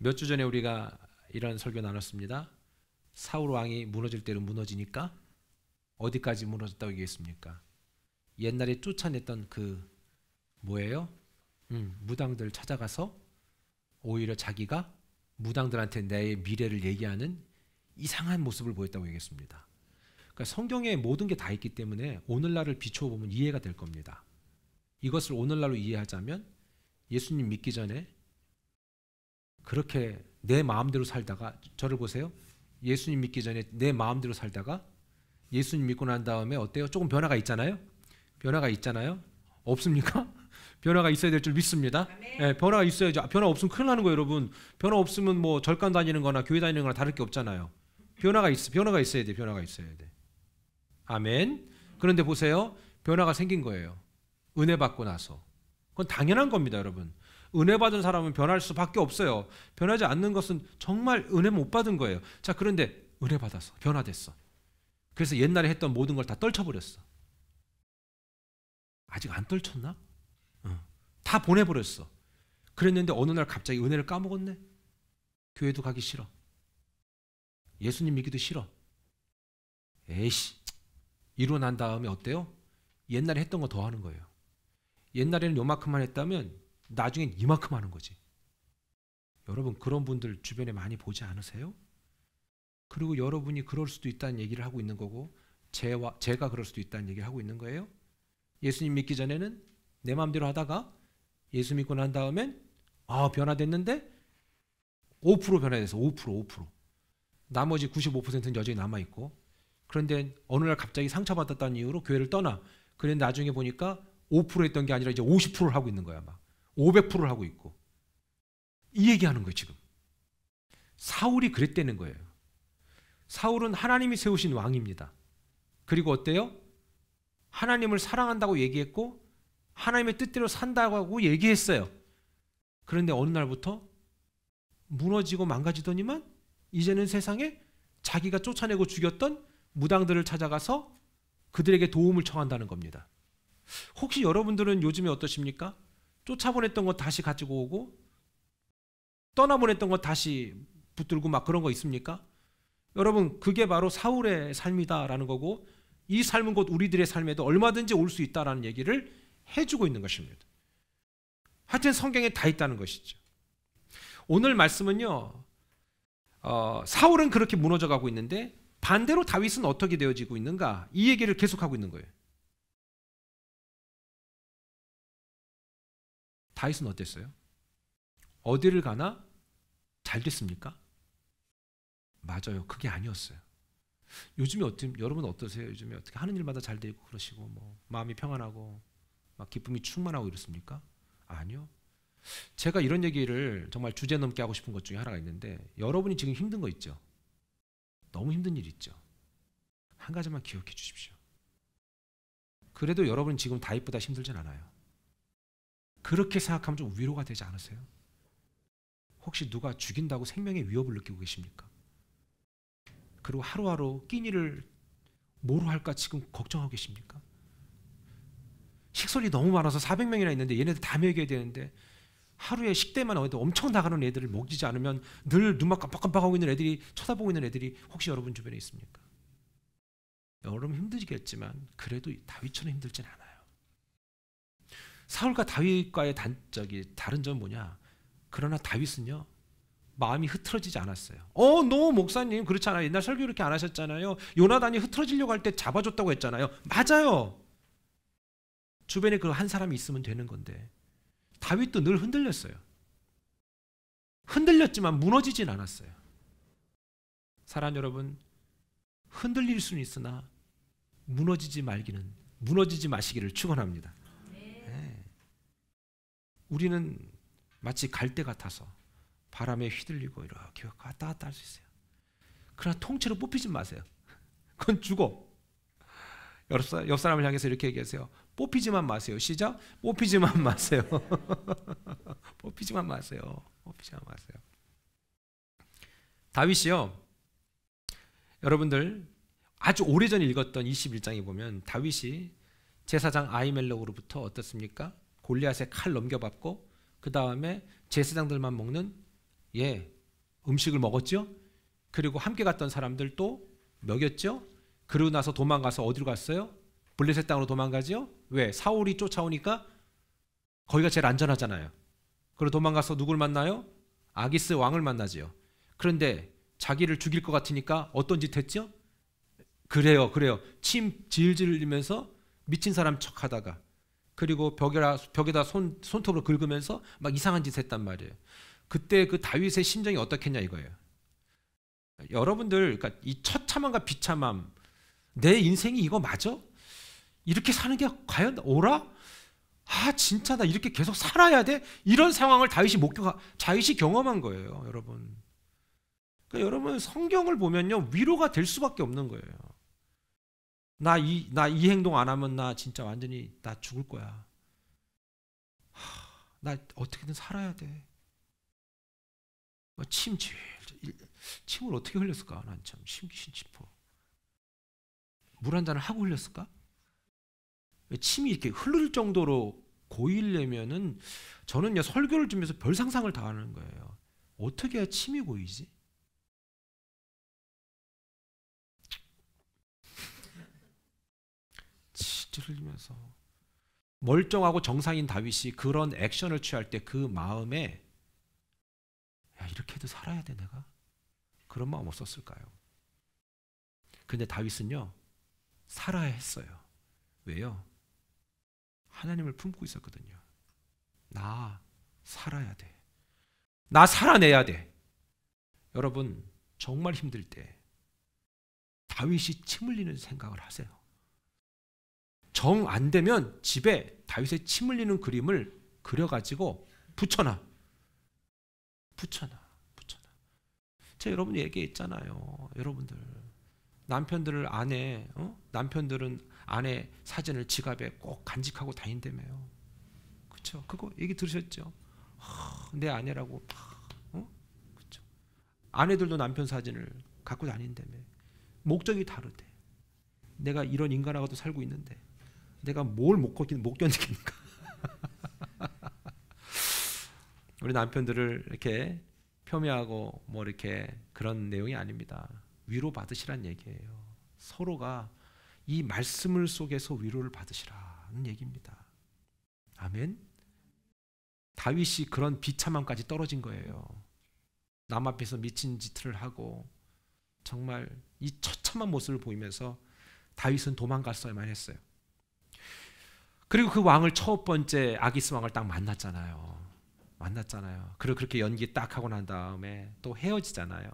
몇 주 전에 우리가 이런 설교 나눴습니다. 사울 왕이 무너질 대로 무너지니까 어디까지 무너졌다고 얘기했습니까? 옛날에 쫓아냈던 그 뭐예요? 무당들 찾아가서 오히려 자기가 무당들한테 내 미래를 얘기하는 이상한 모습을 보였다고 얘기했습니다. 그러니까 성경에 모든 게 다 있기 때문에 오늘날을 비추어 보면 이해가 될 겁니다. 이것을 오늘날로 이해하자면 예수님 믿기 전에 그렇게 내 마음대로 살다가, 저를 보세요. 예수님 믿기 전에 내 마음대로 살다가 예수님 믿고 난 다음에 어때요? 조금 변화가 있잖아요. 변화가 있잖아요. 없습니까? 변화가 있어야 될 줄 믿습니다. 네, 변화가 있어야죠. 변화 없으면 큰일 나는 거예요, 여러분. 변화 없으면 뭐 절간 다니는 거나 교회 다니는 거나 다를 게 없잖아요. 변화가 있어야 돼. 변화가 있어야 돼. 아멘. 그런데 보세요. 변화가 생긴 거예요. 은혜 받고 나서. 그건 당연한 겁니다, 여러분. 은혜 받은 사람은 변할 수밖에 없어요. 변하지 않는 것은 정말 은혜 못 받은 거예요. 자, 그런데 은혜 받아서 변화됐어. 그래서 옛날에 했던 모든 걸 다 떨쳐버렸어. 아직 안 떨쳤나? 다 보내버렸어. 그랬는데 어느 날 갑자기 은혜를 까먹었네. 교회도 가기 싫어. 예수님 믿기도 싫어. 에이씨, 이러고 난 다음에 어때요? 옛날에 했던 거 더 하는 거예요. 옛날에는 요만큼만 했다면 나중엔 이만큼 하는 거지. 여러분, 그런 분들 주변에 많이 보지 않으세요? 그리고 여러분이 그럴 수도 있다는 얘기를 하고 있는 거고, 제가 그럴 수도 있다는 얘기를 하고 있는 거예요. 예수님 믿기 전에는 내 마음대로 하다가 예수 믿고 난 다음엔 변화됐는데 5% 변화돼서 5%. 나머지 95%는 여전히 남아있고, 그런데 어느 날 갑자기 상처받았다는 이유로 교회를 떠나. 그런데 나중에 보니까 5% 했던 게 아니라 이제 50%를 하고 있는 거야. 막 500%를 하고 있고. 이 얘기하는 거예요, 지금. 사울이 그랬다는 거예요. 사울은 하나님이 세우신 왕입니다. 그리고 어때요? 하나님을 사랑한다고 얘기했고 하나님의 뜻대로 산다고 얘기했어요. 그런데 어느 날부터 무너지고 망가지더니만 이제는 세상에 자기가 쫓아내고 죽였던 무당들을 찾아가서 그들에게 도움을 청한다는 겁니다. 혹시 여러분들은 요즘에 어떠십니까? 쫓아보냈던 것 다시 가지고 오고 떠나보냈던 것 다시 붙들고 막 그런 거 있습니까? 여러분, 그게 바로 사울의 삶이다라는 거고, 이 삶은 곧 우리들의 삶에도 얼마든지 올 수 있다라는 얘기를 해주고 있는 것입니다. 하여튼 성경에 다 있다는 것이죠. 오늘 말씀은요, 사울은 그렇게 무너져가고 있는데 반대로 다윗은 어떻게 되어지고 있는가, 이 얘기를 계속하고 있는 거예요. 다윗은 어땠어요? 어디를 가나 잘 됐습니까? 맞아요. 그게 아니었어요. 요즘에 여러분 어떠세요? 요즘에 어떻게 하는 일마다 잘 되고 그러시고 뭐 마음이 평안하고 막 기쁨이 충만하고 이렇습니까? 아니요. 제가 이런 얘기를 정말 주제 넘게 하고 싶은 것 중에 하나가 있는데, 여러분이 지금 힘든 거 있죠? 너무 힘든 일 있죠? 한 가지만 기억해 주십시오. 그래도 여러분 지금 다윗보다 힘들진 않아요. 그렇게 생각하면 좀 위로가 되지 않으세요? 혹시 누가 죽인다고 생명의 위협을 느끼고 계십니까? 그리고 하루하루 끼니를 뭐로 할까 지금 걱정하고 계십니까? 식솔이 너무 많아서 400명이나 있는데 얘네들 다 먹여야 되는데 하루에 식대만 엄청 나가는 애들을 먹이지 않으면 늘 눈만 깜빡깜빡하고 있는 애들이, 쳐다보고 있는 애들이 혹시 여러분 주변에 있습니까? 여러분 힘들겠지만 그래도 다윗처럼 힘들진 않아요. 사울과 다윗과의 다른 점은 뭐냐? 그러나 다윗은요, 마음이 흐트러지지 않았어요. 노 목사님 그렇잖아요. 옛날 설교 이렇게 안 하셨잖아요. 요나단이 흐트러지려고 할 때 잡아줬다고 했잖아요. 맞아요. 주변에 그 한 사람이 있으면 되는 건데 다윗도 늘 흔들렸어요. 흔들렸지만 무너지진 않았어요. 사랑 여러분, 흔들릴 수는 있으나 무너지지 마시기를 축원합니다. 네. 우리는 마치 갈대 같아서 바람에 휘둘리고 이렇게 왔다 갔다 할 수 있어요. 그러나 통째로 뽑히지 마세요. 그건 죽어. 옆 사람을 향해서 이렇게 얘기하세요. 뽑히지만 마세요. 시작. 뽑히지만 마세요. 뽑히지만 마세요. 뽑히지만 마세요. 다윗이요, 여러분들 아주 오래전에 읽었던 21장에 보면 다윗이 제사장 아히멜렉으로부터 어떻습니까? 골리앗의 칼 넘겨받고 그 다음에 제사장들만 먹는 예, 음식을 먹었죠. 그리고 함께 갔던 사람들도 먹였죠. 그러고 나서 도망가서 어디로 갔어요? 블레셋 땅으로 도망가죠. 왜? 사울이 쫓아오니까 거기가 제일 안전하잖아요. 그리고 도망가서 누굴 만나요? 아기스 왕을 만나죠. 그런데 자기를 죽일 것 같으니까 어떤 짓 했죠? 그래요. 침 질질 흘리면서 미친 사람 척하다가, 그리고 벽에다 손톱으로 긁으면서 막 이상한 짓 했단 말이에요. 그때 그 다윗의 심정이 어떻겠냐 이거예요. 여러분들, 그러니까 이 처참함과 비참함, 내 인생이 이거 맞아? 이렇게 사는 게 과연 옳아? 아, 진짜 나 이렇게 계속 살아야 돼? 이런 상황을 다윗이 경험한 거예요, 여러분. 그러니까 여러분, 성경을 보면요, 위로가 될 수밖에 없는 거예요. 나 이 행동 안 하면 나 진짜 완전히 나 죽을 거야. 나 어떻게든 살아야 돼. 침을 어떻게 흘렸을까? 난 참 신기신 싶어. 물 한 잔을 하고 흘렸을까? 침이 이렇게 흐를 정도로 고이려면은, 저는요, 설교를 주면서 별 상상을 다 하는 거예요. 어떻게 해야 침이 고이지? 진짜 흘리면서. 멀쩡하고 정상인 다윗이 그런 액션을 취할 때 그 마음에, 야, 이렇게 해도 살아야 돼 내가? 그런 마음 없었을까요? 근데 다윗은요, 살아야 했어요. 왜요? 하나님을 품고 있었거든요. 나 살아야 돼. 나 살아내야 돼. 여러분, 정말 힘들 때 다윗이 침 흘리는 생각을 하세요. 정 안 되면 집에 다윗의 침 흘리는 그림을 그려가지고 붙여놔. 제가 여러분 얘기했잖아요. 여러분들, 남편들은 아내 사진을 지갑에 꼭 간직하고 다닌다며요. 그렇죠? 그거 얘기 들으셨죠? 내 아내라고. 그렇죠? 아내들도 남편 사진을 갖고 다닌다며. 목적이 다르대. 내가 이런 인간하고도 살고 있는데 내가 뭘 못 견디겠는가? 우리 남편들을 이렇게 폄훼하고 뭐 이렇게 그런 내용이 아닙니다. 위로 받으시란 얘기예요. 서로가 이 말씀을 속에서 위로를 받으시라는 얘기입니다. 아멘. 다윗이 그런 비참함까지 떨어진 거예요. 남 앞에서 미친 짓을 하고 정말 이 처참한 모습을 보이면서 다윗은 도망갔어야만 했어요. 그리고 그 왕을 첫 번째 아기스 왕을 딱 만났잖아요. 그리고 그렇게 연기 딱 하고 난 다음에 또 헤어지잖아요.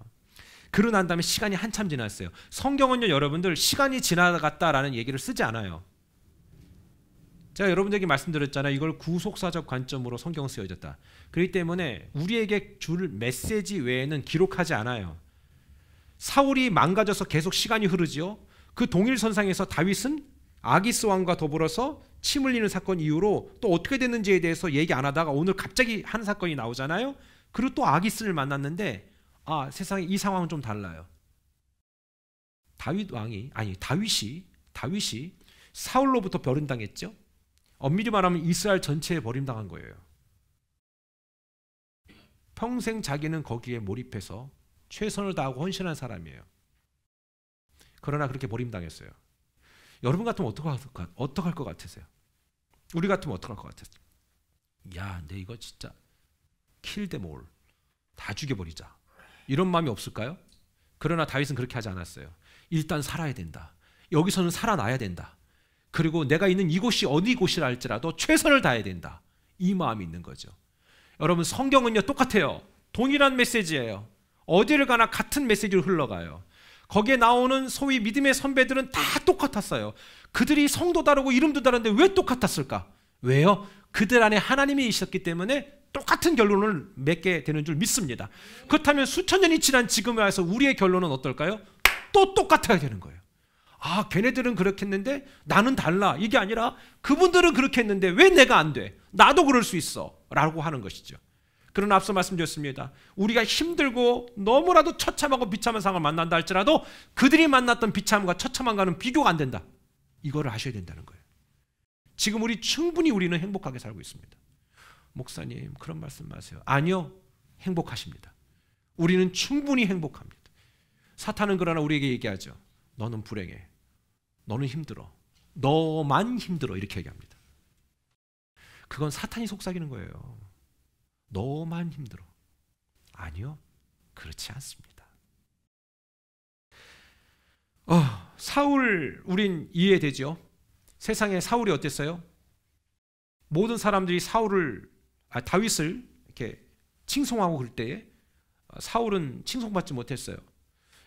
그러고 난 다음에 시간이 한참 지났어요. 성경은요, 여러분들, 시간이 지나갔다라는 얘기를 쓰지 않아요. 제가 여러분들에게 말씀드렸잖아요. 이걸 구속사적 관점으로 성경은 쓰여졌다. 그렇기 때문에 우리에게 줄 메시지 외에는 기록하지 않아요. 사울이 망가져서 계속 시간이 흐르지요. 그 동일선상에서 다윗은 아기스 왕과 더불어서 침 흘리는 사건 이후로 또 어떻게 됐는지에 대해서 얘기 안 하다가 오늘 갑자기 한 사건이 나오잖아요. 그리고 또 아기스를 만났는데, 세상에 이 상황은 좀 달라요. 다윗이 사울로부터 버림당했죠. 엄밀히 말하면 이스라엘 전체에 버림당한 거예요. 평생 자기는 거기에 몰입해서 최선을 다하고 헌신한 사람이에요. 그러나 그렇게 버림당했어요. 여러분 같으면 어떡할 것 같으세요? 우리 같으면 어떡할 것 같으세요? 야, 내 이거 진짜 킬 them all, 다 죽여버리자, 이런 마음이 없을까요? 그러나 다윗은 그렇게 하지 않았어요. 일단 살아야 된다. 여기서는 살아나야 된다. 그리고 내가 있는 이곳이 어디 곳이라 할지라도 최선을 다해야 된다. 이 마음이 있는 거죠. 여러분, 성경은요, 똑같아요. 동일한 메시지예요. 어디를 가나 같은 메시지로 흘러가요. 거기에 나오는 소위 믿음의 선배들은 다 똑같았어요. 그들이 성도 다르고 이름도 다른데 왜 똑같았을까? 왜요? 그들 안에 하나님이 있었기 때문에 똑같은 결론을 맺게 되는 줄 믿습니다. 그렇다면 수천 년이 지난 지금에 와서 우리의 결론은 어떨까요? 또 똑같아야 되는 거예요. 걔네들은 그렇게 했는데 나는 달라. 이게 아니라 그분들은 그렇게 했는데 왜 내가 안 돼? 나도 그럴 수 있어. 라고 하는 것이죠. 그러나 앞서 말씀드렸습니다. 우리가 힘들고 너무나도 처참하고 비참한 상황을 만난다 할지라도 그들이 만났던 비참함과 처참함과는 비교가 안 된다. 이거를 아셔야 된다는 거예요. 지금 충분히 우리는 행복하게 살고 있습니다. 목사님, 그런 말씀 마세요. 아니요, 행복하십니다. 우리는 충분히 행복합니다. 사탄은 그러나 우리에게 얘기하죠. 너는 불행해. 너는 힘들어. 너만 힘들어. 이렇게 얘기합니다. 그건 사탄이 속삭이는 거예요. 너만 힘들어. 아니요. 그렇지 않습니다. 사울 우린 이해되죠? 세상에 사울이 어땠어요? 모든 사람들이 다윗을 이렇게 칭송하고 그럴 때에 사울은 칭송받지 못했어요.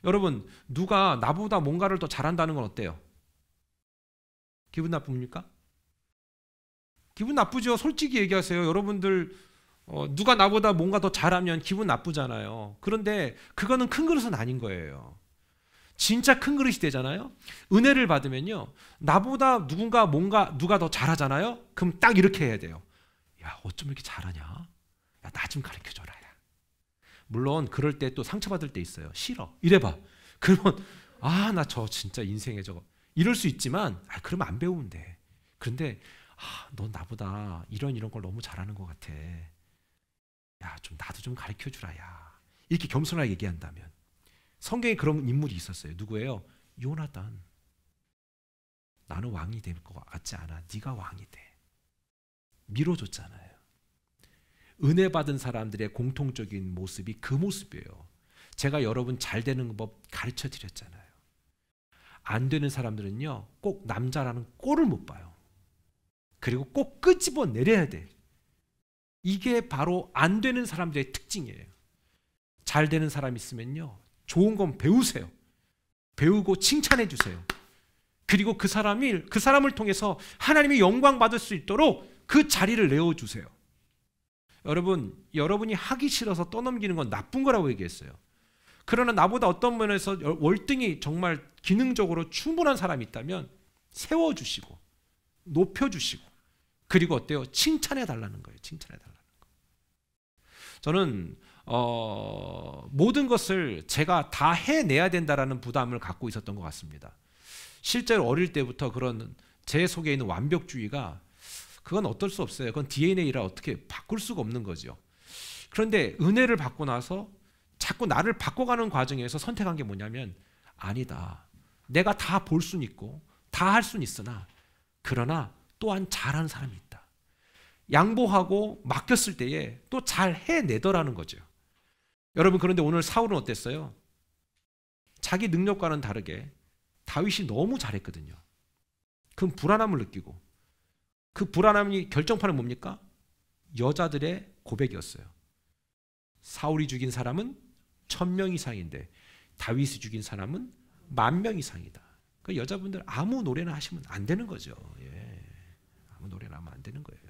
여러분, 누가 나보다 뭔가를 더 잘한다는 건 어때요? 기분 나쁩니까? 기분 나쁘죠. 솔직히 얘기하세요. 여러분들 누가 나보다 뭔가 더 잘하면 기분 나쁘잖아요. 그런데 그거는 큰 그릇은 아닌 거예요. 진짜 큰 그릇이 되잖아요. 은혜를 받으면요, 나보다 누가 더 잘하잖아요. 그럼 딱 이렇게 해야 돼요. 야, 어쩜 이렇게 잘하냐? 야, 나 좀 가르쳐줘라. 야. 물론 그럴 때 또 상처받을 때 있어요. 싫어. 이래봐. 그러면 나 저 진짜 인생에 저거 이럴 수 있지만 그러면 안 배우면 돼. 그런데 넌 나보다 이런 걸 너무 잘하는 것 같아. 야, 좀 나도 좀 가르쳐주라. 야. 이렇게 겸손하게 얘기한다면. 성경에 그런 인물이 있었어요. 누구예요? 요나단. 나는 왕이 될 것 같지 않아. 네가 왕이 돼. 밀어줬잖아요. 은혜 받은 사람들의 공통적인 모습이 그 모습이에요. 제가 여러분 잘 되는 법 가르쳐 드렸잖아요. 안 되는 사람들은요, 꼭 남자라는 꼴을 못 봐요. 그리고 꼭 끄집어 내려야 돼. 이게 바로 안 되는 사람들의 특징이에요. 잘 되는 사람 있으면요, 좋은 건 배우세요. 배우고 칭찬해 주세요. 그리고 그 사람을 통해서 하나님이 영광 받을 수 있도록 그 자리를 내어 주세요. 여러분이 하기 싫어서 떠넘기는 건 나쁜 거라고 얘기했어요. 그러나 나보다 어떤 면에서 월등히 정말 기능적으로 충분한 사람이 있다면 세워 주시고 높여 주시고, 그리고 어때요? 칭찬해 달라는 거예요. 칭찬해 달라는 거. 저는 모든 것을 제가 다 해내야 된다라는 부담을 갖고 있었던 것 같습니다. 실제로 어릴 때부터 그런 제 속에 있는 완벽주의가, 그건 어떨 수 없어요. 그건 DNA라 어떻게 바꿀 수가 없는 거죠. 그런데 은혜를 받고 나서 자꾸 나를 바꿔가는 과정에서 선택한 게 뭐냐면, 아니다. 내가 다 볼 수는 있고 다 할 수는 있으나, 그러나 또한 잘하는 사람이 있다. 양보하고 맡겼을 때에 또 잘 해내더라는 거죠. 여러분, 그런데 오늘 사울은 어땠어요? 자기 능력과는 다르게 다윗이 너무 잘했거든요. 그럼 불안함을 느끼고, 그 불안함이 결정판은 뭡니까? 여자들의 고백이었어요. 사울이 죽인 사람은 1000명 이상인데 다윗이 죽인 사람은 10,000명 이상이다. 그 여자분들 아무 노래나 하시면 안 되는 거죠. 예. 아무 노래나 하면 안 되는 거예요.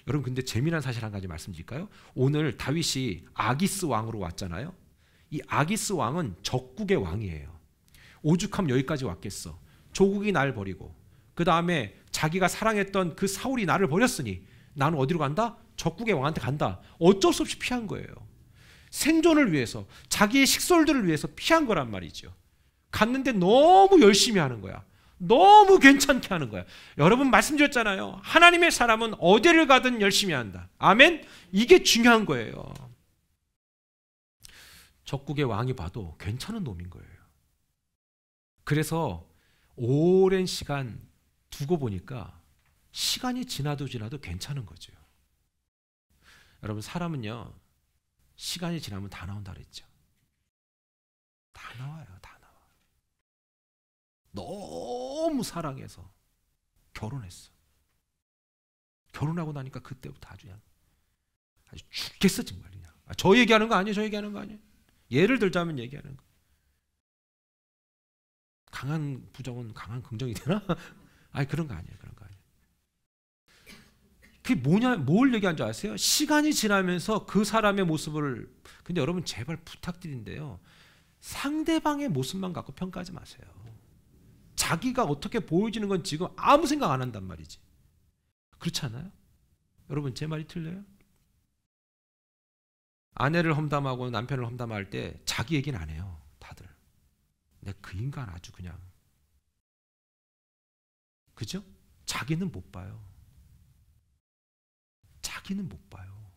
여러분, 근데 재미난 사실 한 가지 말씀드릴까요? 오늘 다윗이 아기스 왕으로 왔잖아요. 이 아기스 왕은 적국의 왕이에요. 오죽하면 여기까지 왔겠어. 조국이 날 버리고, 그 다음에 자기가 사랑했던 그 사울이 나를 버렸으니 나는 어디로 간다? 적국의 왕한테 간다. 어쩔 수 없이 피한 거예요. 생존을 위해서, 자기의 식솔들을 위해서 피한 거란 말이죠. 갔는데 너무 열심히 하는 거야. 너무 괜찮게 하는 거야. 여러분 말씀드렸잖아요. 하나님의 사람은 어디를 가든 열심히 한다. 아멘? 이게 중요한 거예요. 적국의 왕이 봐도 괜찮은 놈인 거예요. 그래서 오랜 시간 두고 보니까 시간이 지나도 괜찮은 거죠. 여러분, 사람은요, 시간이 지나면 다 나온다 그랬죠. 다 나와요. 다 나와. 너무 사랑해서 결혼했어. 결혼하고 나니까 그때부터 아주 죽겠어 정말. 그냥. 저 얘기하는 거 아니에요? 저 얘기하는 거 아니에요? 예를 들자면 얘기하는 거. 강한 부정은 강한 긍정이 되나? 아니, 그런 거 아니에요. 그런 거 아니에요. 그게 뭘 얘기한 줄 아세요? 시간이 지나면서 그 사람의 모습을, 근데 여러분 제발 부탁드린데요, 상대방의 모습만 갖고 평가하지 마세요. 자기가 어떻게 보여지는 건 지금 아무 생각 안 한단 말이지. 그렇지 않아요? 여러분, 제 말이 틀려요? 아내를 험담하고 남편을 험담할 때 자기 얘기는 안 해요. 다들. 근데 그 인간 아주 그냥, 그죠? 자기는 못 봐요. 자기는 못 봐요.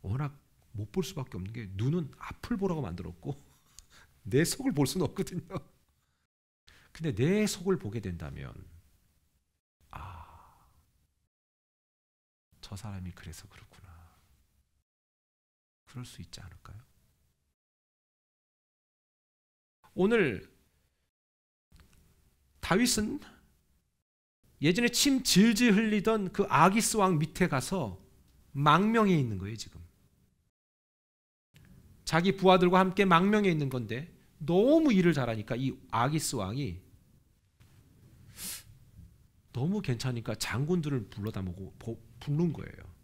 워낙 못 볼 수밖에 없는 게 눈은 앞을 보라고 만들었고 내 속을 볼 수는 없거든요. 근데 내 속을 보게 된다면 저 사람이 그래서 그렇구나. 그럴 수 있지 않을까요? 오늘 다윗은 예전에 침 질질 흘리던 그 아기스 왕 밑에 가서 망명해 있는 거예요. 지금 자기 부하들과 함께 망명해 있는 건데 너무 일을 잘하니까 이 아기스 왕이 너무 괜찮으니까 장군들을 불러다 부른 거예요.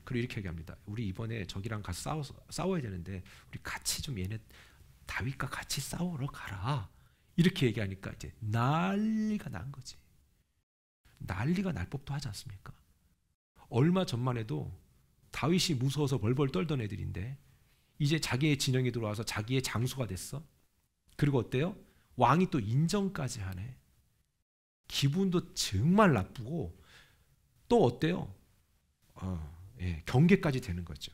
그리고 이렇게 얘기합니다. 우리 이번에 적이랑 가서 싸워야 되는데 우리 같이 좀 얘네 다윗과 같이 싸우러 가라. 이렇게 얘기하니까 이제 난리가 난 거지. 난리가 날 법도 하지 않습니까? 얼마 전만 해도 다윗이 무서워서 벌벌 떨던 애들인데 이제 자기의 진영에 들어와서 자기의 장수가 됐어. 그리고 어때요? 왕이 또 인정까지 하네. 기분도 정말 나쁘고 또 어때요? 경계까지 되는 거죠.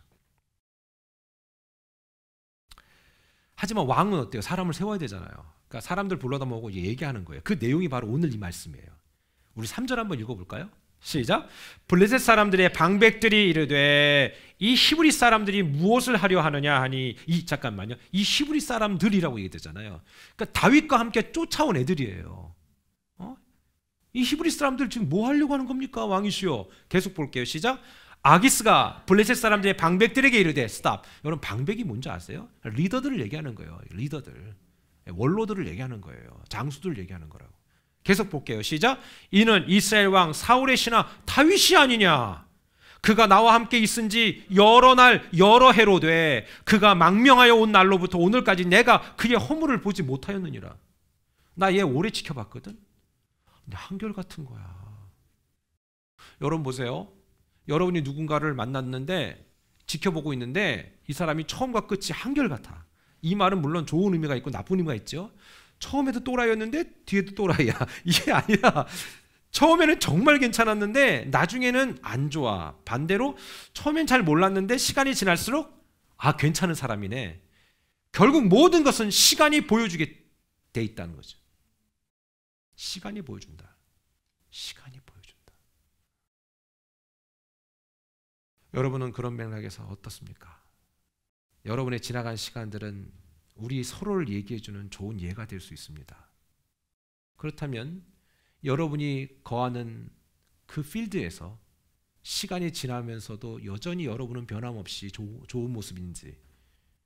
하지만 왕은 어때요? 사람을 세워야 되잖아요. 그러니까 사람들 불러다 모으고 얘기하는 거예요. 그 내용이 바로 오늘 이 말씀이에요. 우리 3절 한번 읽어볼까요? 시작. 블레셋 사람들의 방백들이 이르되 이 히브리 사람들이 무엇을 하려 하느냐 하니 잠깐만요. 이 히브리 사람들이라고 얘기되잖아요. 그러니까 다윗과 함께 쫓아온 애들이에요. 이 히브리 사람들 지금 뭐 하려고 하는 겁니까? 왕이시여. 계속 볼게요. 시작. 아기스가 블레셋 사람들의 방백들에게 이르되 스탑. 여러분 방백이 뭔지 아세요? 리더들을 얘기하는 거예요. 리더들. 원로들을 얘기하는 거예요. 장수들을 얘기하는 거라고. 계속 볼게요. 시작. 이는 이스라엘 왕 사울의 신하 다윗이 아니냐. 그가 나와 함께 있은지 여러 날 여러 해로 돼 그가 망명하여 온 날로부터 오늘까지 내가 그의 허물을 보지 못하였느니라. 나 얘 오래 지켜봤거든. 근데 한결같은 거야. 여러분 보세요. 여러분이 누군가를 만났는데 지켜보고 있는데 이 사람이 처음과 끝이 한결같아. 이 말은 물론 좋은 의미가 있고 나쁜 의미가 있죠. 처음에도 또라이였는데 뒤에도 또라이야. 이게 아니라 처음에는 정말 괜찮았는데 나중에는 안 좋아. 반대로 처음엔 잘 몰랐는데 시간이 지날수록 괜찮은 사람이네. 결국 모든 것은 시간이 보여주게 돼 있다는 거죠. 시간이 보여준다. 시간이 보여준다. 여러분은 그런 맥락에서 어떻습니까? 여러분의 지나간 시간들은 우리 서로를 얘기해주는 좋은 예가 될 수 있습니다. 그렇다면 여러분이 거하는 그 필드에서 시간이 지나면서도 여전히 여러분은 변함없이 좋은 모습인지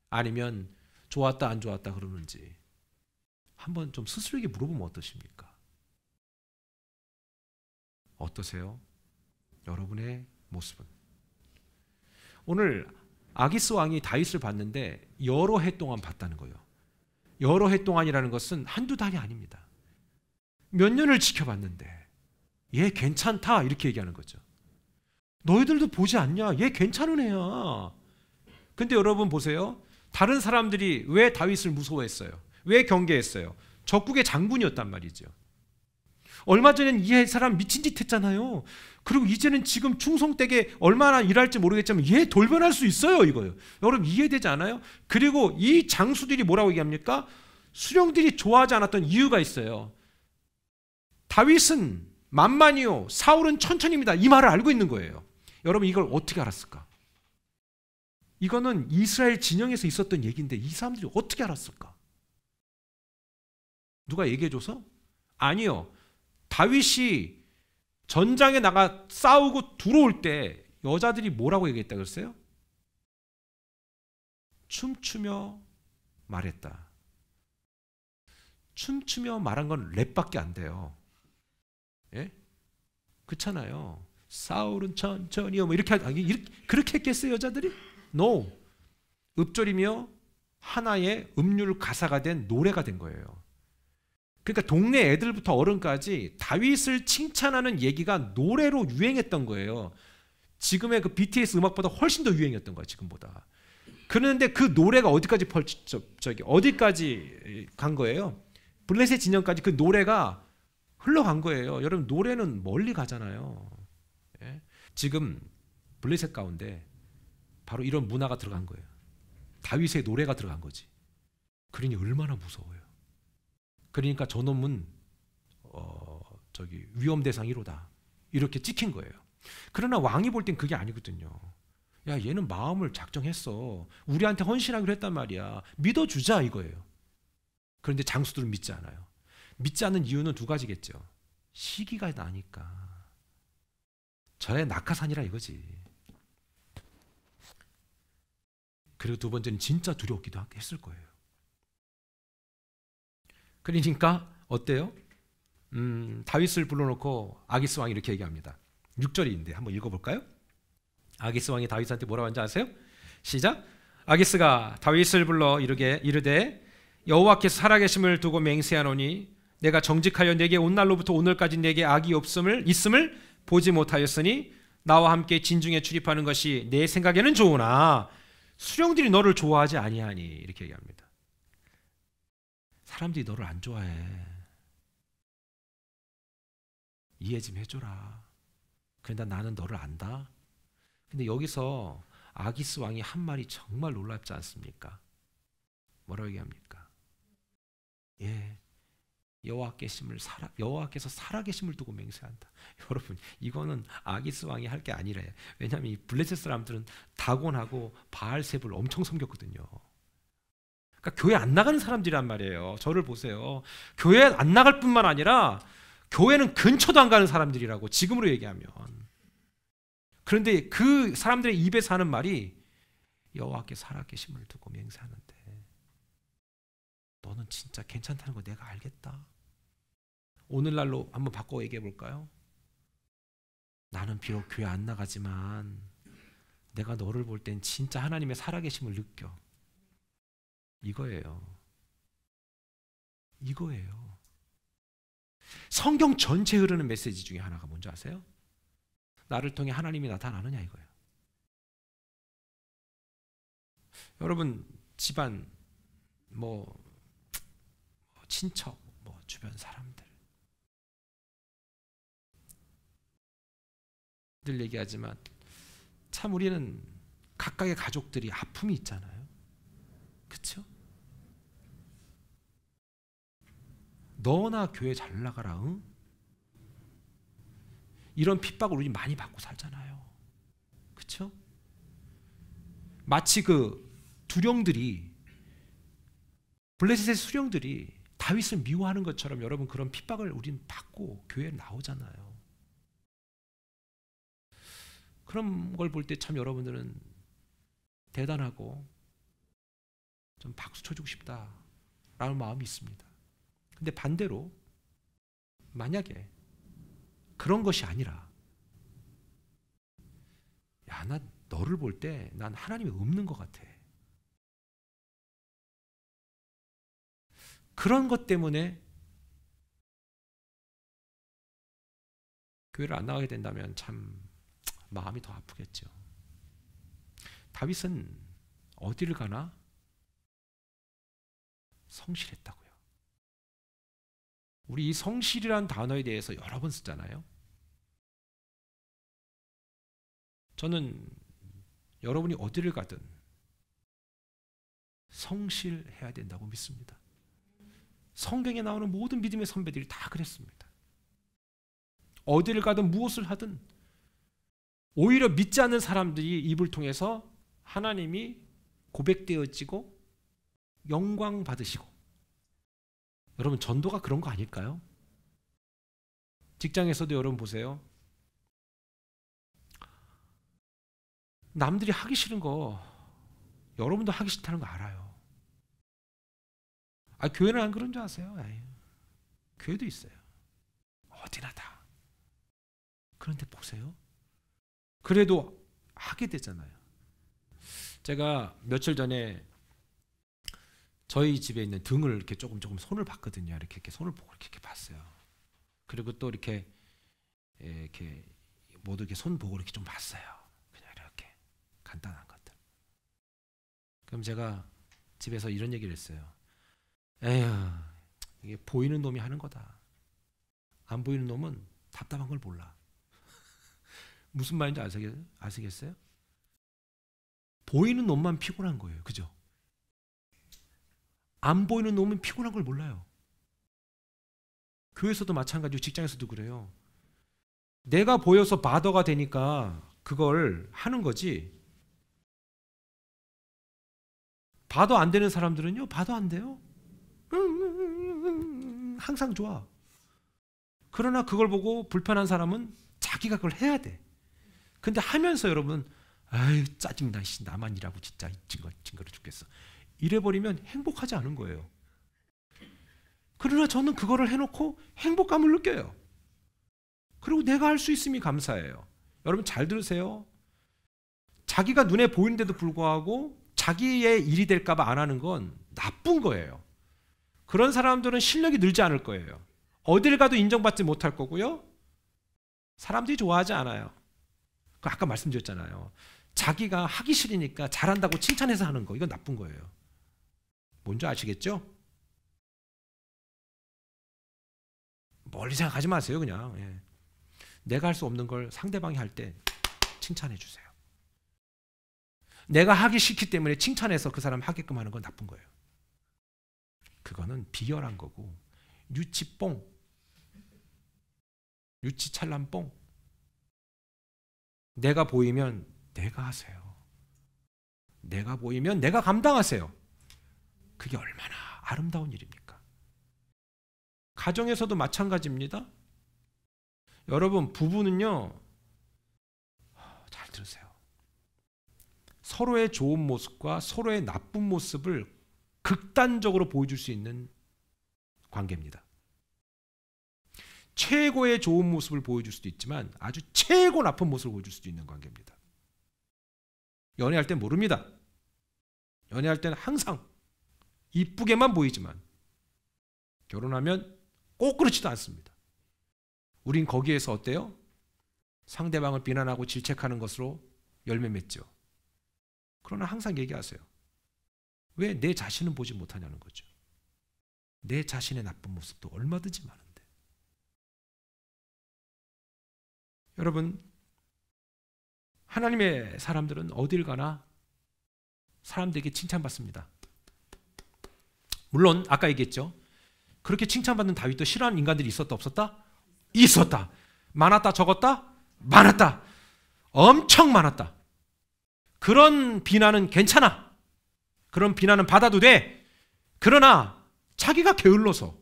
아니면 좋았다 안 좋았다 그러는지 한번 좀 스스로에게 물어보면 어떠십니까? 어떠세요? 여러분의 모습은? 오늘 아기스 왕이 다윗을 봤는데 여러 해 동안 봤다는 거예요. 여러 해 동안이라는 것은 한두 달이 아닙니다. 몇 년을 지켜봤는데 얘 괜찮다 이렇게 얘기하는 거죠. 너희들도 보지 않냐? 얘 괜찮은 애야. 근데 여러분 보세요. 다른 사람들이 왜 다윗을 무서워했어요? 왜 경계했어요? 적국의 장군이었단 말이죠. 얼마 전엔 이 사람 미친 짓 했잖아요. 그리고 이제는 지금 충성되게 얼마나 일할지 모르겠지만 얘 돌변할 수 있어요. 이거요. 여러분 이해되지 않아요? 그리고 이 장수들이 뭐라고 얘기합니까? 수령들이 좋아하지 않았던 이유가 있어요. 다윗은 만만이요 사울은 천천히입니다. 이 말을 알고 있는 거예요. 여러분 이걸 어떻게 알았을까? 이거는 이스라엘 진영에서 있었던 얘기인데 이 사람들이 어떻게 알았을까? 누가 얘기해줘서? 아니요. 다윗이 전장에 나가 싸우고 들어올 때 여자들이 뭐라고 얘기했다 그랬어요? 춤추며 말했다. 춤추며 말한 건 랩밖에 안 돼요. 예? 그렇잖아요. 사울은 천천히요 뭐 이렇게 그렇게 했겠어요 여자들이? No. 읍조리며 하나의 음률 가사가 된 노래가 된 거예요. 그러니까 동네 애들부터 어른까지 다윗을 칭찬하는 얘기가 노래로 유행했던 거예요. 지금의 그 BTS 음악보다 훨씬 더 유행했던 거예요. 지금보다. 그런데 그 노래가 어디까지 어디까지 간 거예요? 블레셋 진영까지 그 노래가 흘러간 거예요. 여러분 노래는 멀리 가잖아요. 예? 지금 블레셋 가운데 바로 이런 문화가 들어간 거예요. 다윗의 노래가 들어간 거지. 그러니 얼마나 무서워요. 그러니까 저놈은 위험 대상 1호다 이렇게 찍힌 거예요. 그러나 왕이 볼 땐 그게 아니거든요. 야, 얘는 마음을 작정했어. 우리한테 헌신하기로 했단 말이야. 믿어주자 이거예요. 그런데 장수들은 믿지 않아요. 믿지 않는 이유는 두 가지겠죠. 시기가 나니까. 저의 낙하산이라 이거지. 그리고 두 번째는 진짜 두렵기도 했을 거예요. 그러니까 어때요? 다윗을 불러놓고 아기스 왕이 이렇게 얘기합니다. 6절인데 한번 읽어볼까요? 아기스 왕이 다윗한테 뭐라고 하는지 아세요? 시작. 아기스가 다윗을 불러 이르되 여호와께서 살아계심을 두고 맹세하노니 내가 정직하여 내게 온 날로부터 오늘까지 내게 악이 있음을 보지 못하였으니 나와 함께 진중에 출입하는 것이 내 생각에는 좋으나 수령들이 너를 좋아하지 아니하니 이렇게 얘기합니다. 사람들이 너를 안 좋아해. 이해 좀 해줘라. 그런데 나는 너를 안다. 근데 여기서 아기스 왕이 한 말이 정말 놀랍지 않습니까? 뭐라고 얘기합니까? 예, 여호와께서 살아계심을 두고 맹세한다. 여러분, 이거는 아기스 왕이 할 게 아니래. 왜냐하면 이 블레셋 사람들은 다곤하고 바알셉을 엄청 섬겼거든요. 그러니까 교회 안 나가는 사람들이란 말이에요. 저를 보세요. 교회 안 나갈 뿐만 아니라 교회는 근처도 안 가는 사람들이라고, 지금으로 얘기하면. 그런데 그 사람들의 입에서 하는 말이 여호와께서 살아계심을 두고 맹세하는데 너는 진짜 괜찮다는 거 내가 알겠다. 오늘날로 한번 바꿔 얘기해 볼까요? 나는 비록 교회 안 나가지만 내가 너를 볼 땐 진짜 하나님의 살아계심을 느껴. 이거예요. 성경 전체에 흐르는 메시지 중에 하나가 뭔지 아세요? 나를 통해 하나님이 나타나느냐 이거예요. 여러분 집안 친척 주변 사람들 늘 얘기하지만 참 우리는 각각의 가족들이 아픔이 있잖아요. 그렇죠? 너나 교회 잘 나가라. 응? 이런 핍박을 우리 많이 받고 살잖아요. 그렇죠? 마치 그 두령들이, 블레셋의 수령들이 다윗을 미워하는 것처럼 여러분 그런 핍박을 우리는 받고 교회에 나오잖아요. 그런 걸 볼 때 참 여러분들은 대단하고 좀 박수 쳐주고 싶다라는 마음이 있습니다. 근데 반대로 만약에 그런 것이 아니라 야, 나 너를 볼 때 난 하나님이 없는 것 같아. 그런 것 때문에 교회를 안 나가게 된다면 참 마음이 더 아프겠죠. 다윗은 어디를 가나 성실했다고요. 우리 이 성실이라는 단어에 대해서 여러 번 쓰잖아요. 저는 여러분이 어디를 가든 성실해야 된다고 믿습니다. 성경에 나오는 모든 믿음의 선배들이 다 그랬습니다. 어디를 가든 무엇을 하든 오히려 믿지 않는 사람들이 입을 통해서 하나님이 고백되어지고 영광 받으시고. 여러분 전도가 그런 거 아닐까요? 직장에서도 여러분 보세요. 남들이 하기 싫은 거 여러분도 하기 싫다는 거 알아요. 교회는 안 그런 줄 아세요? 교회도 있어요. 어디나 다. 그런데 보세요. 그래도 하게 되잖아요. 제가 며칠 전에 저희 집에 있는 등을 이렇게 조금 손을 봤거든요. 이렇게 손을 보고 이렇게 봤어요. 그리고 또 이렇게 모두 이렇게 손 보고 이렇게 좀 봤어요. 그냥 이렇게 간단한 것들. 그럼 제가 집에서 이런 얘기를 했어요. 에휴, 이게 보이는 놈이 하는 거다. 안 보이는 놈은 답답한 걸 몰라. 무슨 말인지 아시겠어요? 보이는 놈만 피곤한 거예요. 그죠? 안 보이는 놈은 피곤한 걸 몰라요. 교회에서도 마찬가지고 직장에서도 그래요. 내가 보여서 바더가 되니까 그걸 하는 거지. 바더 안 되는 사람들은요, 바더 안 돼요. 항상 좋아. 그러나 그걸 보고 불편한 사람은 자기가 그걸 해야 돼. 근데 하면서 여러분, 아유 짜증나, 나만 일하고 진짜 징그러 죽겠어. 이래버리면 행복하지 않은 거예요. 그러나 저는 그거를 해놓고 행복감을 느껴요. 그리고 내가 할 수 있음이 감사해요. 여러분 잘 들으세요. 자기가 눈에 보이는데도 불구하고 자기의 일이 될까 봐 안 하는 건 나쁜 거예요. 그런 사람들은 실력이 늘지 않을 거예요. 어딜 가도 인정받지 못할 거고요. 사람들이 좋아하지 않아요. 아까 말씀드렸잖아요. 자기가 하기 싫으니까 잘한다고 칭찬해서 하는 거, 이건 나쁜 거예요. 뭔지 아시겠죠? 멀리 생각하지 마세요. 그냥 내가 할 수 없는 걸 상대방이 할 때 칭찬해 주세요. 내가 하기 싫기 때문에 칭찬해서 그 사람 하게끔 하는 건 나쁜 거예요. 그거는 비열한 거고 유치뽕, 유치찬란뽕. 내가 보이면 내가 하세요. 내가 보이면 내가 감당하세요. 그게 얼마나 아름다운 일입니까? 가정에서도 마찬가지입니다. 여러분, 부부는요, 잘 들으세요. 서로의 좋은 모습과 서로의 나쁜 모습을 극단적으로 보여줄 수 있는 관계입니다. 최고의 좋은 모습을 보여줄 수도 있지만 아주 최고 나쁜 모습을 보여줄 수도 있는 관계입니다. 연애할 땐 모릅니다. 연애할 때는 항상 이쁘게만 보이지만 결혼하면 꼭 그렇지도 않습니다. 우린 거기에서 어때요? 상대방을 비난하고 질책하는 것으로 열매 맺죠. 그러나 항상 얘기하세요. 왜 내 자신은 보지 못하냐는 거죠. 내 자신의 나쁜 모습도 얼마든지 많은데. 여러분, 하나님의 사람들은 어딜 가나 사람들에게 칭찬받습니다. 물론 아까 얘기했죠. 그렇게 칭찬받는 다윗도 싫어하는 인간들이 있었다 없었다? 있었다. 많았다 적었다? 많았다. 엄청 많았다. 그런 비난은 괜찮아. 그런 비난은 받아도 돼. 그러나 자기가 게을러서,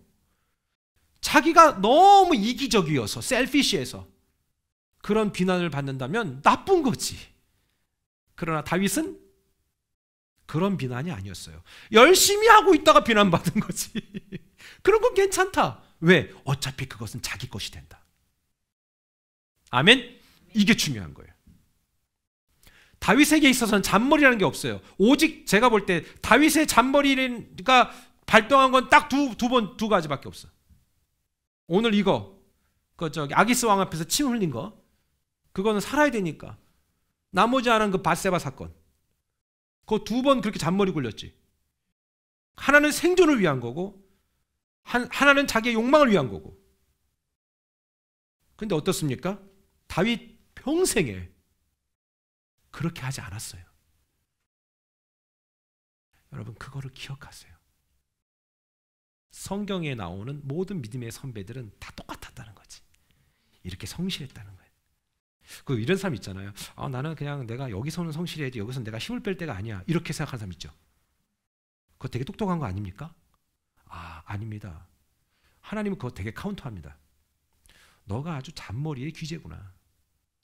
자기가 너무 이기적이어서, 셀피시해서 그런 비난을 받는다면 나쁜 거지. 그러나 다윗은 그런 비난이 아니었어요. 열심히 하고 있다가 비난받은 거지. 그런 건 괜찮다. 왜? 어차피 그것은 자기 것이 된다. 아멘? 이게 중요한 거예요. 다윗에게 있어서는 잔머리라는 게 없어요. 오직 제가 볼 때 다윗의 잔머리가 발동한 건 딱 두 가지밖에 없어. 오늘 이거, 아기스 왕 앞에서 침 흘린 거, 그거는 살아야 되니까. 나머지 하나는 그 밧세바 사건. 그거 2번 그렇게 잔머리 굴렸지. 하나는 생존을 위한 거고, 하나는 자기의 욕망을 위한 거고. 근데 어떻습니까? 다윗 평생에 그렇게 하지 않았어요. 여러분, 그거를 기억하세요. 성경에 나오는 모든 믿음의 선배들은 다 똑같았다는 거지. 이렇게 성실했다는 거예요. 이런 사람 있잖아요. 나는 그냥 내가 여기서는 성실해야지, 여기서는 내가 힘을 뺄 때가 아니야, 이렇게 생각하는 사람 있죠. 그거 되게 똑똑한 거 아닙니까? 아닙니다. 하나님은 그거 되게 카운터합니다. 너가 아주 잔머리의 귀재구나.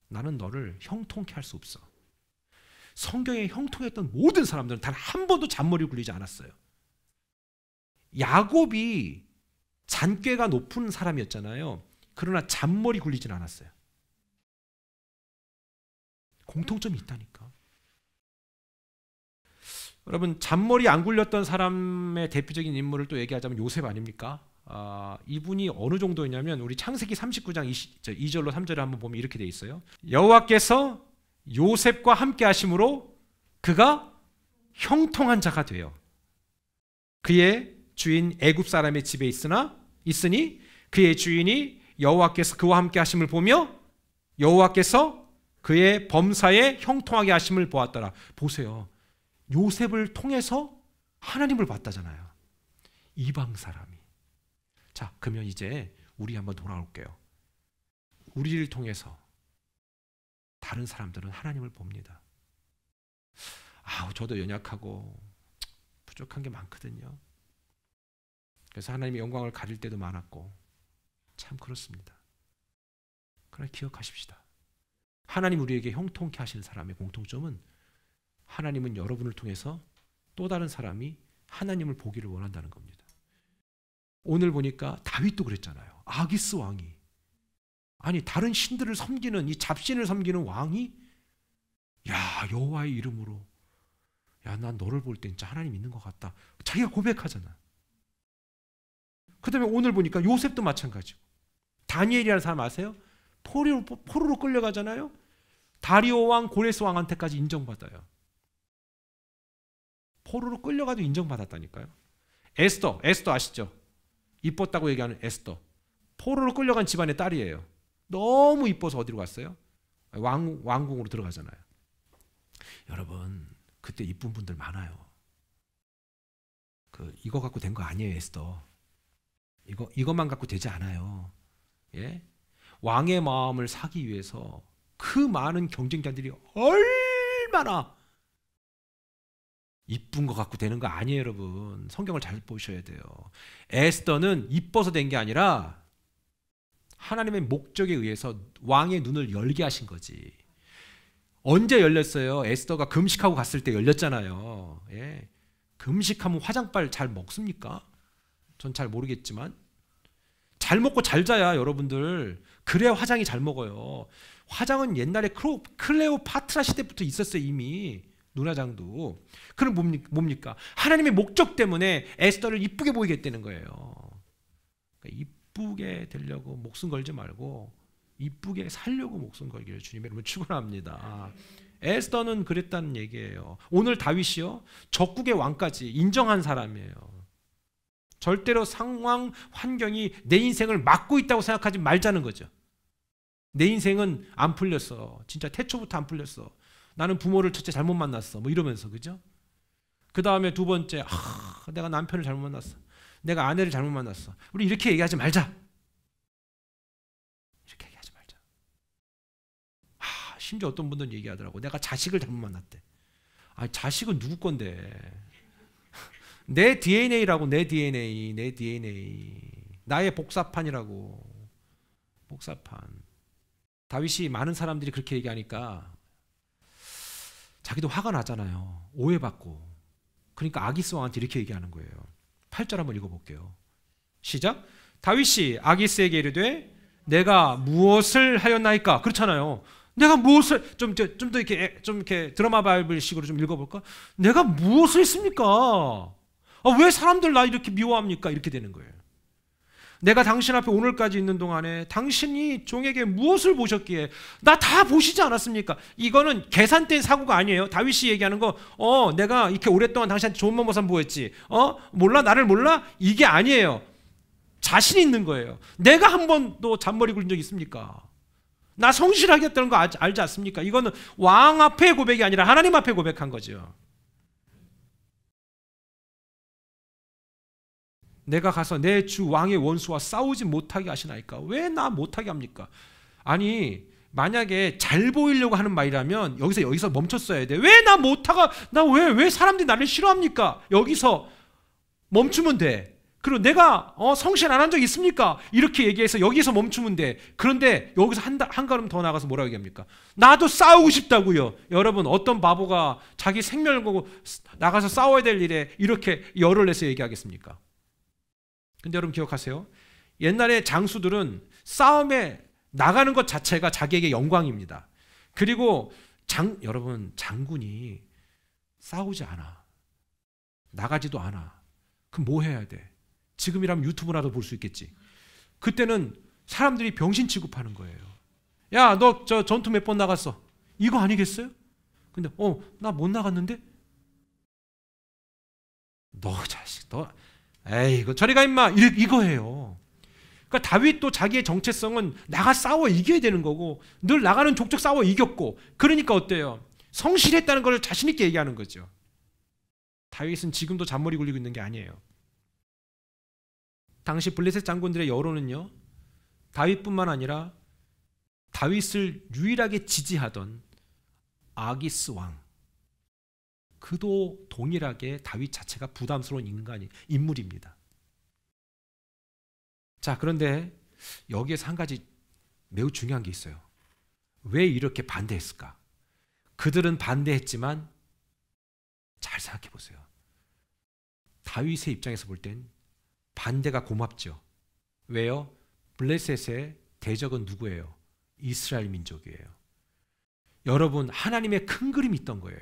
나는 너를 형통케 할 수 없어. 성경에 형통했던 모든 사람들은 단 한 번도 잔머리 굴리지 않았어요. 야곱이 잔꾀가 높은 사람이었잖아요. 그러나 잔머리 굴리진 않았어요. 공통점이 있다니까. 여러분, 잔머리 안 굴렸던 사람의 대표적인 인물을 또 얘기하자면 요셉 아닙니까? 이분이 어느 정도였냐면 우리 창세기 39장 2절로 3절에 한번 보면 이렇게 돼 있어요. 여호와께서 요셉과 함께 하심으로 그가 형통한 자가 되어 그의 주인 애굽 사람의 집에 있으니 그의 주인이 여호와께서 그와 함께 하심을 보며 여호와께서 그의 범사에 형통하게 하심을 보았더라. 보세요. 요셉을 통해서 하나님을 봤다잖아요. 이방 사람이. 자, 그러면 이제 우리 한번 돌아올게요. 우리를 통해서 다른 사람들은 하나님을 봅니다. 저도 연약하고 부족한 게 많거든요. 그래서 하나님의 영광을 가릴 때도 많았고 참 그렇습니다. 그러나 기억하십시다. 하나님 우리에게 형통케 하시는 사람의 공통점은 하나님은 여러분을 통해서 또 다른 사람이 하나님을 보기를 원한다는 겁니다. 오늘 보니까 다윗도 그랬잖아요. 아기스 왕이, 아니 다른 신들을 섬기는, 이 잡신을 섬기는 왕이 여호와의 이름으로 난 너를 볼 때 진짜 하나님 있는 것 같다, 자기가 고백하잖아. 그 다음에 오늘 보니까 요셉도 마찬가지고, 다니엘이라는 사람 아세요? 포로로 끌려가잖아요. 다리오 왕, 고레스 왕한테까지 인정받아요. 포로로 끌려가도 인정받았다니까요. 에스더 아시죠? 이뻤다고 얘기하는 에스더, 포로로 끌려간 집안의 딸이에요. 너무 이뻐서 어디로 갔어요? 왕궁으로 들어가잖아요. 여러분, 그때 이쁜 분들 많아요. 이거 갖고 된 거 아니에요. 에스더, 이것만 갖고 되지 않아요. 예? 왕의 마음을 사기 위해서 그 많은 경쟁자들이 얼마나 이쁜 거 갖고 되는 거 아니에요. 여러분, 성경을 잘 보셔야 돼요. 에스더는 이뻐서 된 게 아니라 하나님의 목적에 의해서 왕의 눈을 열게 하신 거지. 언제 열렸어요? 에스더가 금식하고 갔을 때 열렸잖아요. 예. 금식하면 화장빨 잘 먹습니까? 전 잘 모르겠지만 잘 먹고 잘 자야 여러분들. 그래야 화장이 잘 먹어요. 화장은 옛날에 클레오파트라 시대부터 있었어요. 이미 눈화장도. 그럼 뭡니까? 하나님의 목적 때문에 에스더를 이쁘게 보이겠다는 거예요. 그러니까 이쁘게 되려고 목숨 걸지 말고 이쁘게 살려고 목숨 걸기를 주님의 이름으로 축원합니다. 에스더는 그랬다는 얘기예요. 오늘 다윗이요, 적국의 왕까지 인정한 사람이에요. 절대로 상황, 환경이 내 인생을 막고 있다고 생각하지 말자는 거죠. 내 인생은 안 풀렸어. 진짜 태초부터 안 풀렸어. 나는 부모를 첫째 잘못 만났어. 뭐 이러면서, 그죠? 그 다음에 두 번째, 내가 남편을 잘못 만났어. 내가 아내를 잘못 만났어. 우리 이렇게 얘기하지 말자. 이렇게 얘기하지 말자. 심지어 어떤 분들은 얘기하더라고. 내가 자식을 잘못 만났대. 자식은 누구 건데? 내 DNA라고. 내 DNA. 나의 복사판이라고. 복사판. 다윗이 많은 사람들이 그렇게 얘기하니까 자기도 화가 나잖아요. 오해받고. 그러니까 아기스 왕한테 이렇게 얘기하는 거예요. 8절 한번 읽어볼게요. 시작. 다윗이 아기스에게 이르되 내가 무엇을 하였나이까? 그렇잖아요. 내가 무엇을 좀 더 이렇게 드라마 바이블 식으로 좀 읽어볼까? 내가 무엇을 했습니까? 왜 사람들 나 이렇게 미워합니까? 이렇게 되는 거예요. 내가 당신 앞에 오늘까지 있는 동안에 당신이 종에게 무엇을 보셨기에 나 다 보시지 않았습니까? 이거는 계산된 사고가 아니에요. 다윗이 얘기하는 거, 내가 이렇게 오랫동안 당신한테 좋은 모습 보였지. 몰라? 나를 몰라? 이게 아니에요. 자신 있는 거예요. 내가 한 번도 잔머리 굴린 적 있습니까? 나 성실하겠다는 거 알지 않습니까? 이거는 왕 앞에 고백이 아니라 하나님 앞에 고백한 거죠. 내가 가서 내 주 왕의 원수와 싸우지 못하게 하시나이까? 왜 나 못하게 합니까? 아니, 만약에 잘 보이려고 하는 말이라면 여기서 멈췄어야 돼. 왜 나 못하가, 왜 사람들이 나를 싫어합니까? 여기서 멈추면 돼. 그리고 내가 성실 안 한 적 있습니까? 이렇게 얘기해서 여기서 멈추면 돼. 그런데 여기서 한 걸음 더 나가서 뭐라고 얘기합니까? 나도 싸우고 싶다고요. 여러분, 어떤 바보가 자기 생명을 걸고 나가서 싸워야 될 일에 이렇게 열을 내서 얘기하겠습니까? 근데 여러분 기억하세요. 옛날에 장수들은 싸움에 나가는 것 자체가 자기에게 영광입니다. 그리고 여러분, 장군이 싸우지 않아. 나가지도 않아. 그럼 뭐 해야 돼? 지금이라면 유튜브라도 볼 수 있겠지. 그때는 사람들이 병신 취급하는 거예요. 야, 너 저 전투 몇 번 나갔어? 이거 아니겠어요? 근데 나 못 나갔는데? 너 자식, 너 이거 저리 가 임마, 이거예요. 그러니까 다윗도 자기의 정체성은 나가 싸워 이겨야 되는 거고, 늘 나가는 족족 싸워 이겼고, 그러니까 어때요? 성실했다는 걸 자신 있게 얘기하는 거죠. 다윗은 지금도 잔머리 굴리고 있는 게 아니에요. 당시 블레셋 장군들의 여론은요, 다윗뿐만 아니라 다윗을 유일하게 지지하던 아기스 왕, 그도 동일하게 다윗 자체가 부담스러운 인물입니다. 자, 그런데 여기에서 한 가지 매우 중요한 게 있어요. 왜 이렇게 반대했을까? 그들은 반대했지만 잘 생각해 보세요. 다윗의 입장에서 볼 땐 반대가 고맙죠. 왜요? 블레셋의 대적은 누구예요? 이스라엘 민족이에요. 여러분, 하나님의 큰 그림이 있던 거예요.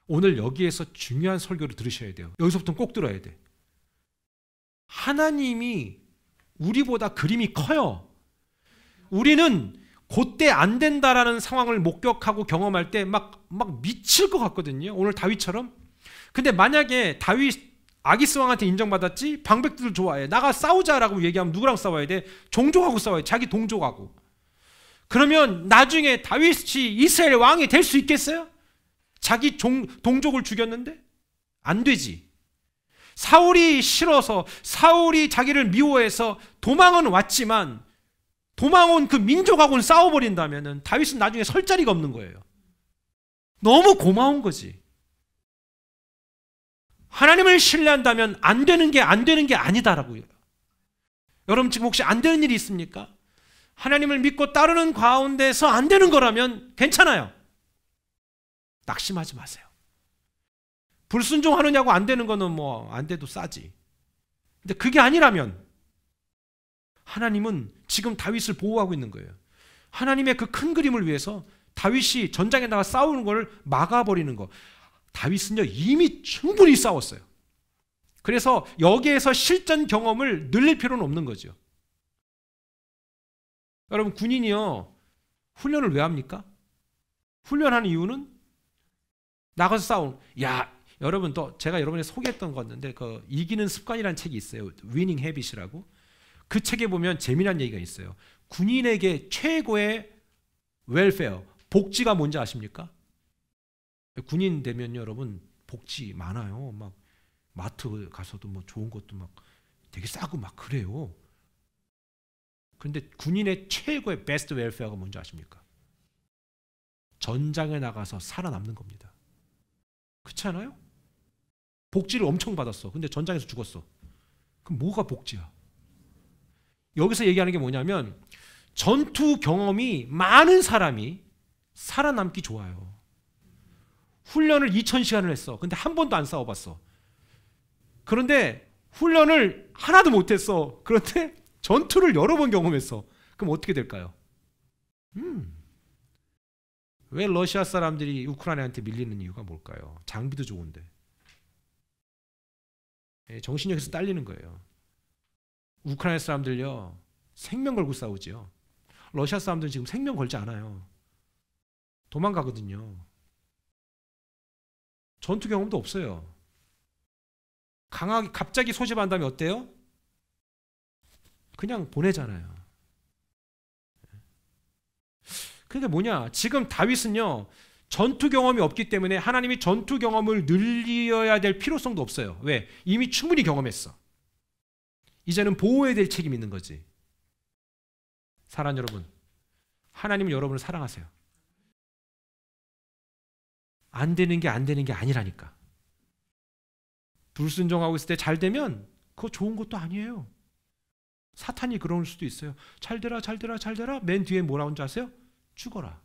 오늘 여기에서 중요한 설교를 들으셔야 돼요. 여기서부터 꼭 들어야 돼. 하나님이 우리보다 그림이 커요. 우리는 그때 안 된다라는 상황을 목격하고 경험할 때 막 미칠 것 같거든요. 오늘 다윗처럼. 근데 만약에 다윗 아기스 왕한테 인정받았지, 방백들을 좋아해, 나가 싸우자라고 얘기하면 누구랑 싸워야 돼? 종족하고 싸워야 돼. 자기 동족하고. 그러면 나중에 다윗이 이스라엘 왕이 될 수 있겠어요? 자기 동족을 죽였는데? 안 되지. 사울이 싫어서, 사울이 자기를 미워해서 도망은 왔지만 도망온 그 민족하고는 싸워버린다면 다윗은 나중에 설 자리가 없는 거예요. 너무 고마운 거지. 하나님을 신뢰한다면 안 되는 게 아니다라고요. 여러분, 지금 혹시 안 되는 일이 있습니까? 하나님을 믿고 따르는 가운데서 안 되는 거라면 괜찮아요. 낙심하지 마세요. 불순종하느냐고 안 되는 거는 뭐 안 돼도 싸지. 근데 그게 아니라면 하나님은 지금 다윗을 보호하고 있는 거예요. 하나님의 그 큰 그림을 위해서 다윗이 전장에 나가 싸우는 걸 막아버리는 거. 다윗은요, 이미 충분히 싸웠어요. 그래서 여기에서 실전 경험을 늘릴 필요는 없는 거죠. 여러분, 군인이요, 훈련을 왜 합니까? 훈련하는 이유는 나가서 싸우는. 야, 여러분, 또 제가 여러분에 소개했던 거였는데 그 이기는 습관이라는 책이 있어요. 위닝 해빗이라고. 그 책에 보면 재미난 얘기가 있어요. 군인에게 최고의 웰페어, 복지가 뭔지 아십니까? 군인 되면 여러분 복지 많아요. 막 마트 가서도 뭐 좋은 것도 막 되게 싸고 막 그래요. 그런데 군인의 최고의 베스트 웰페어가 뭔지 아십니까? 전장에 나가서 살아남는 겁니다. 그렇지 않아요? 복지를 엄청 받았어. 근데 전장에서 죽었어. 그럼 뭐가 복지야? 여기서 얘기하는 게 뭐냐면 전투 경험이 많은 사람이 살아남기 좋아요. 훈련을 2000시간을 했어. 근데 한 번도 안 싸워봤어. 그런데 훈련을 하나도 못했어. 그런데 전투를 여러 번 경험했어. 그럼 어떻게 될까요? 왜 러시아 사람들이 우크라이나한테 밀리는 이유가 뭘까요? 장비도 좋은데. 정신력에서 딸리는 거예요. 우크라이나 사람들요, 생명 걸고 싸우지요. 러시아 사람들은 지금 생명 걸지 않아요. 도망가거든요. 전투 경험도 없어요. 강하게 갑자기 소집한 다음에 어때요? 그냥 보내잖아요. 그게 뭐냐? 지금 다윗은요, 전투 경험이 없기 때문에 하나님이 전투 경험을 늘려야 될 필요성도 없어요. 왜? 이미 충분히 경험했어. 이제는 보호해야 될 책임이 있는 거지. 사랑하는 여러분, 하나님은 여러분을 사랑하세요. 안 되는 게 아니라니까. 불순종하고 있을 때 잘 되면 그거 좋은 것도 아니에요. 사탄이 그럴 수도 있어요. 잘 되라. 맨 뒤에 뭐 나온 줄 아세요? 죽어라.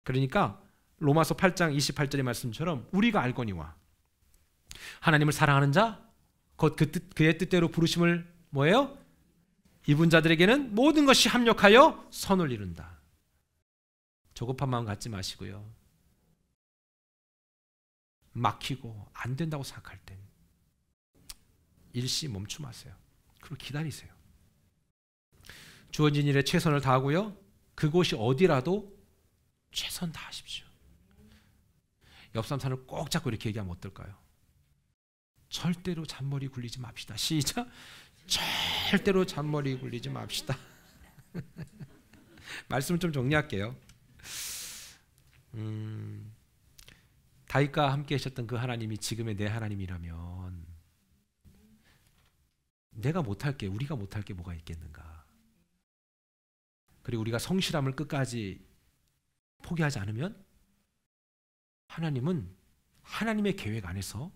그러니까 로마서 8장 28절의 말씀처럼 우리가 알거니와 하나님을 사랑하는 자 곧 그의 뜻대로 부르심을 뭐예요? 입은 자들에게는 모든 것이 합력하여 선을 이룬다. 조급한 마음 갖지 마시고요. 막히고 안 된다고 생각할 땐 일시 멈춤하세요. 그리고 기다리세요. 주어진 일에 최선을 다하고요. 그곳이 어디라도 최선 다하십시오. 옆 사람 손을 꼭 잡고 이렇게 얘기하면 어떨까요? 절대로 잔머리 굴리지 맙시다. 시작. 절대로 잔머리 굴리지 맙시다. 말씀을 좀 정리할게요. 다윗과 함께 하셨던 그 하나님이 지금의 내 하나님이라면 내가 못할 게, 우리가 못할 게 뭐가 있겠는가. 그리고 우리가 성실함을 끝까지 포기하지 않으면 하나님은 하나님의 계획 안에서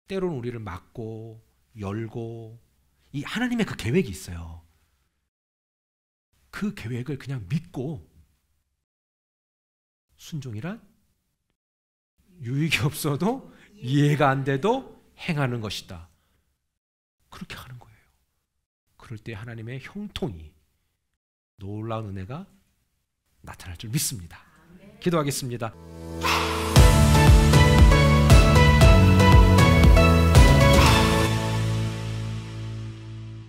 때로는 우리를 막고 열고, 이 하나님의 그 계획이 있어요. 그 계획을 그냥 믿고 순종이란 유익이 없어도 이해가 안 돼도 행하는 것이다. 그렇게 하는 거예요. 그럴 때 하나님의 형통이, 놀라운 은혜가 나타날 줄 믿습니다. 기도하겠습니다.